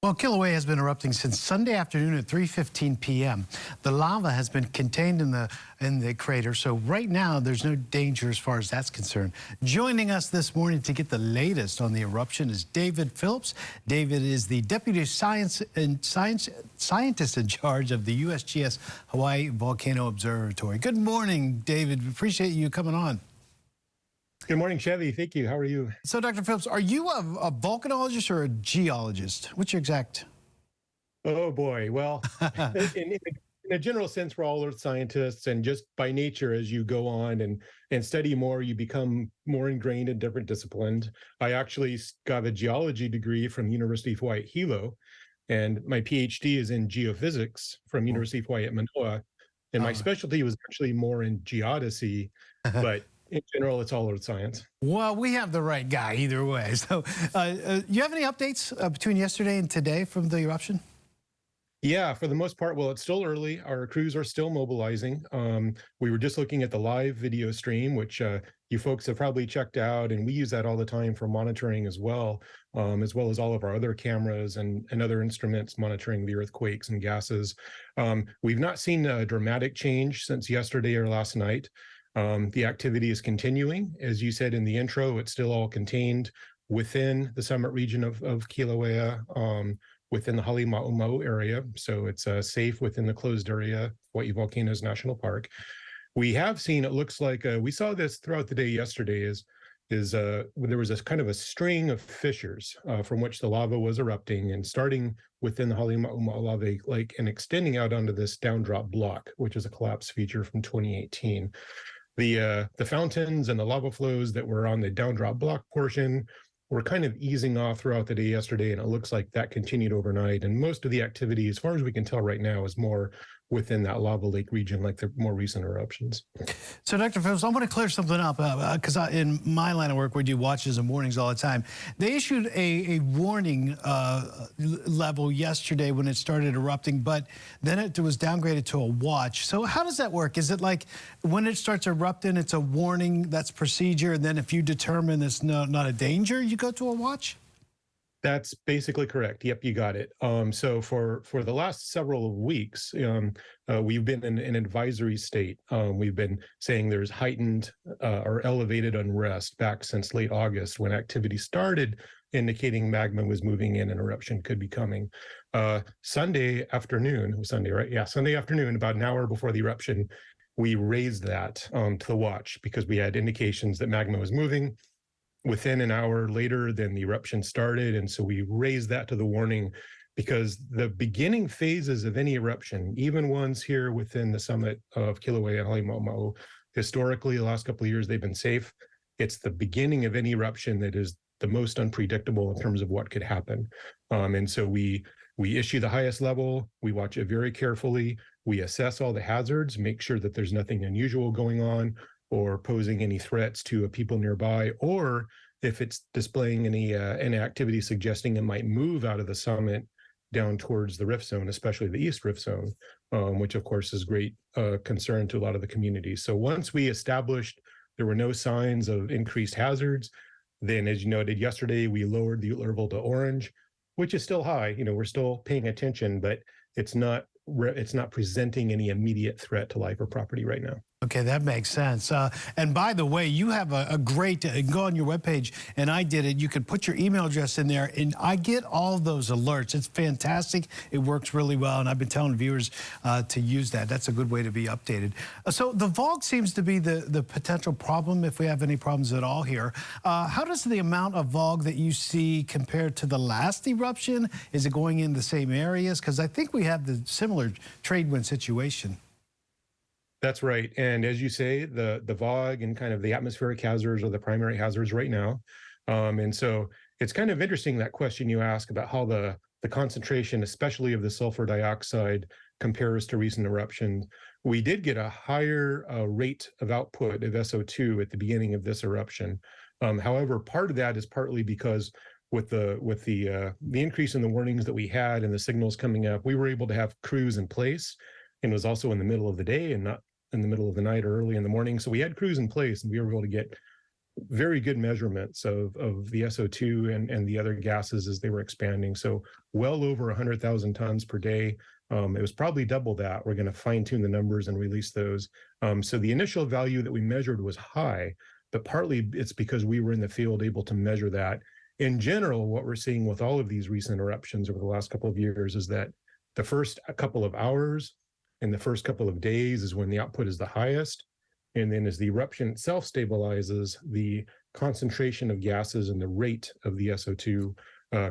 Well, Kilauea has been erupting since Sunday afternoon at 3:15 p.m. The lava has been contained in the crater, so right now there's no danger as far as that's concerned. Joining us this morning to get the latest on the eruption is David Phillips. David is the deputy scientist in charge of the USGS Hawaii Volcano Observatory. Good morning, David. Appreciate you coming on. Good morning, Chevy. Thank you. How are you? So, Dr. Phillips, are you a volcanologist or a geologist? What's your exact? Oh, boy. Well, in a general sense, we're all earth scientists, and just by nature, as you go on and study more, you become more ingrained in different disciplines. I actually got a geology degree from University of Hawaii at Hilo, and my PhD is in geophysics from University of Hawaii at Manoa, and my specialty was actually more in geodesy, but in general, it's all earth science. Well, we have the right guy either way. So you have any updates between yesterday and today from the eruption? Yeah, for the most part, well, it's still early. Our crews are still mobilizing. We were just looking at the live video stream, which you folks have probably checked out, and we use that all the time for monitoring as well as all of our other cameras and other instruments monitoring the earthquakes and gases. We've not seen a dramatic change since yesterday or last night. The activity is continuing. As you said in the intro, it's still all contained within the summit region of Kilauea, within the Halemaumau area. So it's safe within the closed area, Hawaii Volcanoes National Park. We have seen, it looks like, we saw this throughout the day yesterday, there was a kind of a string of fissures from which the lava was erupting and starting within the Halemaumau lava lake and extending out onto this downdrop block, which is a collapse feature from 2018. The fountains and the lava flows that were on the downdrop block portion were kind of easing off throughout the day yesterday, and it looks like that continued overnight. And most of the activity, as far as we can tell right now, is more within that lava lake region, like the more recent eruptions. So, Dr. Phillips, I want to clear something up because in my line of work, we do watches and warnings all the time. They issued a warning level yesterday when it started erupting, but then it was downgraded to a watch. So how does that work? Is it like when it starts erupting, it's a warning, that's procedure, and then if you determine it's not a danger, you go to a watch? That's basically correct. Yep, you got it. So for the last several weeks, we've been in an advisory state. We've been saying there's heightened or elevated unrest back since late August when activity started, indicating magma was moving in and eruption could be coming. Sunday afternoon, it was Sunday, right? Yeah, Sunday afternoon, about an hour before the eruption, we raised that to the watch because we had indications that magma was moving. Within an hour later, then the eruption started. And so we raised that to the warning because the beginning phases of any eruption, even ones here within the summit of Kilauea and Halemaumau, historically, the last couple of years, they've been safe. It's the beginning of any eruption that is the most unpredictable in terms of what could happen. And so we issue the highest level. We watch it very carefully. We assess all the hazards, make sure that there's nothing unusual going on or posing any threats to people nearby, or if it's displaying any activity suggesting it might move out of the summit down towards the rift zone, especially the east rift zone, which of course is great concern to a lot of the community. So once we established there were no signs of increased hazards, then as you noted yesterday, we lowered the alert level to orange, which is still high. You know, we're still paying attention, but it's not presenting any immediate threat to life or property right now. Okay, that makes sense. And by the way, you have a great, you can go on your webpage, and I did it. You can put your email address in there, and I get all those alerts. It's fantastic. It works really well, and I've been telling viewers to use that. That's a good way to be updated. So the VOG seems to be the potential problem, if we have any problems at all here. How does the amount of VOG that you see compare to the last eruption? Is it going in the same areas? Because I think we have the similar trade wind situation. That's right. And as you say, the VOG and kind of the atmospheric hazards are the primary hazards right now. And so it's kind of interesting, that question you ask about how the concentration, especially of the sulfur dioxide, compares to recent eruptions. We did get a higher rate of output of SO2 at the beginning of this eruption. However, part of that is partly because with the increase in the warnings that we had and the signals coming up, we were able to have crews in place, and it was also in the middle of the day and not in the middle of the night or early in the morning. So we had crews in place, and we were able to get very good measurements of the SO2 and the other gases as they were expanding. So well over 100,000 tons per day. It was probably double that. We're going to fine tune the numbers and release those. So the initial value that we measured was high, but partly it's because we were in the field able to measure that. In general, what we're seeing with all of these recent eruptions over the last couple of years is that the first couple of hours and the first couple of days is when the output is the highest. And then as the eruption itself stabilizes, the concentration of gases and the rate of the SO2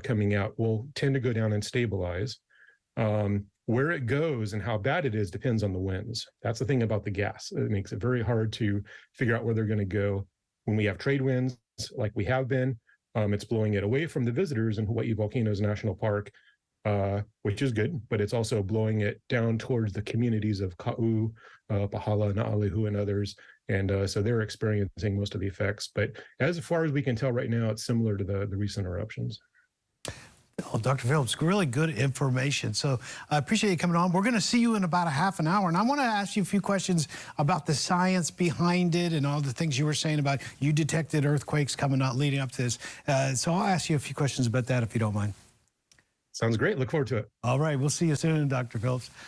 coming out will tend to go down and stabilize. Where it goes and how bad it is depends on the winds. That's the thing about the gas. It makes it very hard to figure out where they're going to go. When we have trade winds, like we have been, it's blowing it away from the visitors in Hawaii Volcanoes National Park, which is good, but it's also blowing it down towards the communities of Ka'u, Pahala, Na'alehu, and others. And so they're experiencing most of the effects. But as far as we can tell right now, it's similar to the recent eruptions. Oh, Dr. Phillips, really good information. So I appreciate you coming on. We're going to see you in about a half an hour. And I want to ask you a few questions about the science behind it and all the things you were saying about you detected earthquakes coming out leading up to this. So I'll ask you a few questions about that if you don't mind. Sounds great. Look forward to it. All right. We'll see you soon, Dr. Phillips.